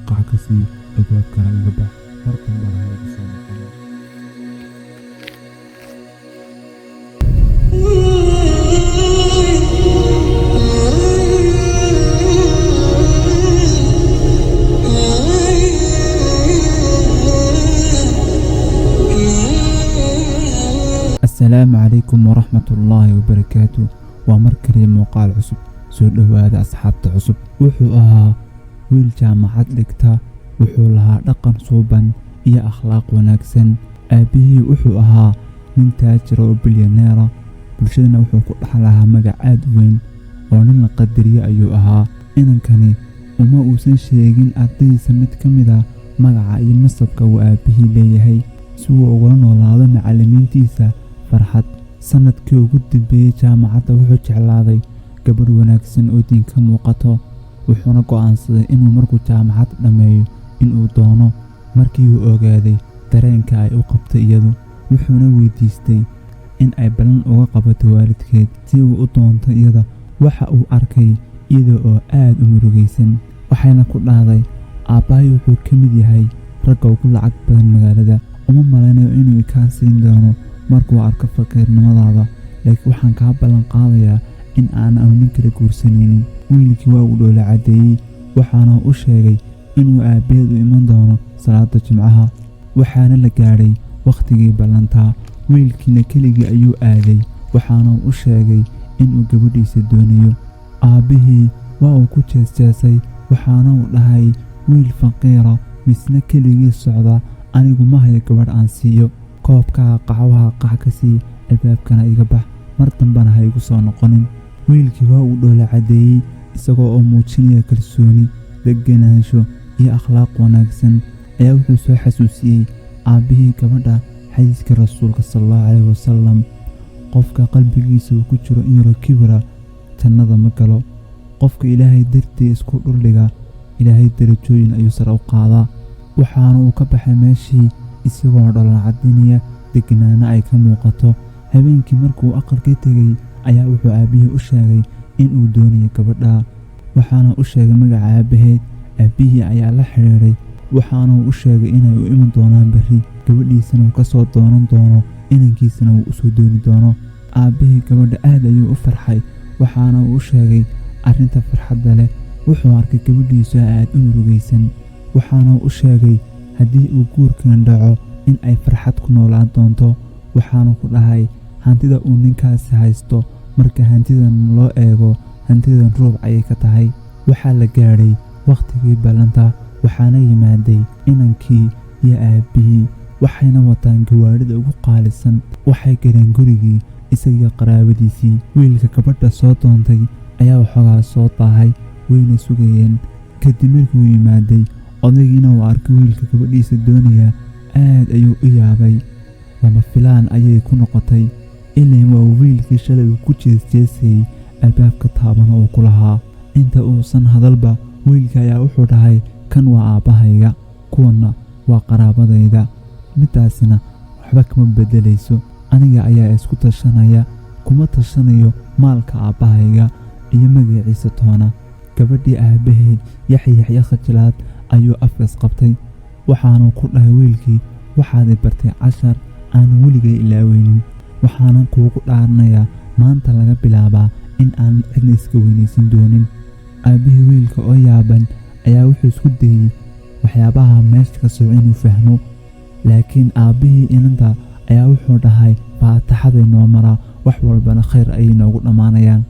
qac ka sii albaabkana iga bax mar dambana ha igu soo noqon. السلام عليكم ورحمة الله وبركاته. ومركلي موقع عصب سو دواada asxaabta cusub. wuxuu ahaa wiil jaamacad dhigta, wuxuu lahaa dhaqan suuban iyo akhlaaq wanaagsan. aabihii wuxuu ahaa nin taajir oo bilyaneer ah, bulshadana wuxuu ku dhaxlahaa magac aad weyn oo nin la qadariyo ayuu ahaa. inankani uma uusan sheegin ardaydiisa mid ka mid ah magaca iyo masabka uu aabihii leeyahay si uu ugula noolaado macallimiintiisa farxad. sanadkii ugu dambeeyay jaamacadda wuxuu jeclaaday gabadh wanaagsan oo diin ka muuqato, wuxuuna go'aansaday inuu markuu jaamacad dhammeeyo inuu doono. markii uu ogaaday dareenka ay u qabtay iyadu, wuxuuna weydiistay in ay ballan uga qabato waalidkeed si uu u doonto iyada. waxa uu arkay iyada oo aad u murugaysan, waxayna ku dhahday, aabbahay wuxuu ka mid yahay ragga ugu lacag badan magaalada. uma malaynayo inuu kaa siin doono markuu arko faqiirnimadaada, laakiin waxaan kaa ballan qaadayaa in aanan nin kala guursanaynin. wiilkii waa uu dhoola caddeeyey, waxaana u sheegay inuu aabbaheed u iman doono salaada jimcaha. waxaana la gaadhay wakhtigii ballantaa. wiilkiina keligii ayuu aaday, waxaana u sheegay inuu gabadhiisa doonayo. aabbihii waa uu ku jeesjeesay, waxaana uu dhahay, wiil faqiira misna keligii socda, anigu ma hayo gabadh aan siiyo. koobkaa qaxwaha qac ka sii albaabkana iga bax mar dambana ha igu soo noqonin. wiilkii waa uu dhoola caddeeyey, isagoo oo muujinaya kalsooni, deganaansho iyo akhlaaq wanaagsan ayaa wuxuu soo xasuusiyey aabbihii gabadha xadiiska rasuulka sallallahu calayhi wasallam. qofka qalbigiisa uu ku jiro in yaro kibira jannada ma galo. qofka ilaahay dartii isku dhuldhiga ilaahay darajooyin ayuu sare u qaadaa. waxaana uu ka baxay meeshii isagoo dhoola caddaynaya, deganaana ay ka muuqato. habeenkii markuu aqalka tegay ayaa wuxuu aabbihii u sheegay inuu doonayo gabadha, waxaana u sheegay magaca aabbaheed. aabbihii ayaa la xidhiidhay, waxaana u sheegay inay u iman doonaan berri, gabadhiisana uu ka soo doonan doono, inankiisana uu u soo dooni doono. aabbihii gabadha aad ayuu u farxay, waxaana uu u sheegay arrinta farxadda leh. wuxuu arkay gabadhiisu aad u murugaysan, waxaana u sheegay haddii uu guurkan dhaco in ay farxad ku noolaan doonto. waxaana ku dhahay, hantida uu ninkaasi haysto marka hantidan loo eego hantidan ruuc ayay ka tahay. waxaa la gaadhay wakhtigii ballanta, waxaana yimaaday inankii iyo aabbihii, waxayna wataan gawaadhida ugu qaalisan. waxay galeen gurigii isagiyo qaraabadiisii. wiilka gabadha soo doontay ayaa waxoogaa soo daahay, wayna sugayeen. kadib markii uu yimaaday, odaygiina uu arkay wiilka gabadhiisa doonaya, aad ayuu u yaabay. lama filaan ayay ku noqotay, ileen waa wiilkii shalay uu ku jeesjeesayey albaabka taaban oo ku lahaa. inta uusan hadalba, wiilka ayaa wuxuu dhahay, kan waa aabbahayga, kuwanna waa qaraabadayda. midaasina waxba kama beddelayso, aniga ayaa isku tashanaya, kuma tashanayo maalka aabbahayga iyo magaciisa toona. gabadhii aabbaheed yaxya khajilaad ayuu afkas qabtay, waxaanu ku dhahay wiilkii, waxaad bartay cashar aanan weligay ilaaweynin. waxaanan kuugu dhaaranayaa maanta laga bilaabaa in aanan cidna iska weynaysan doonin. aabbihii wiilka oo yaaban ayaa wuxuu isku dayey waxyaabaha meesha ka soco inuu fahmo, laakiin aabbihii inanta ayaa wuxuu dhahay, faataxaday noo maraa, wax walbana khayr ayay noogu dhammaanayaan.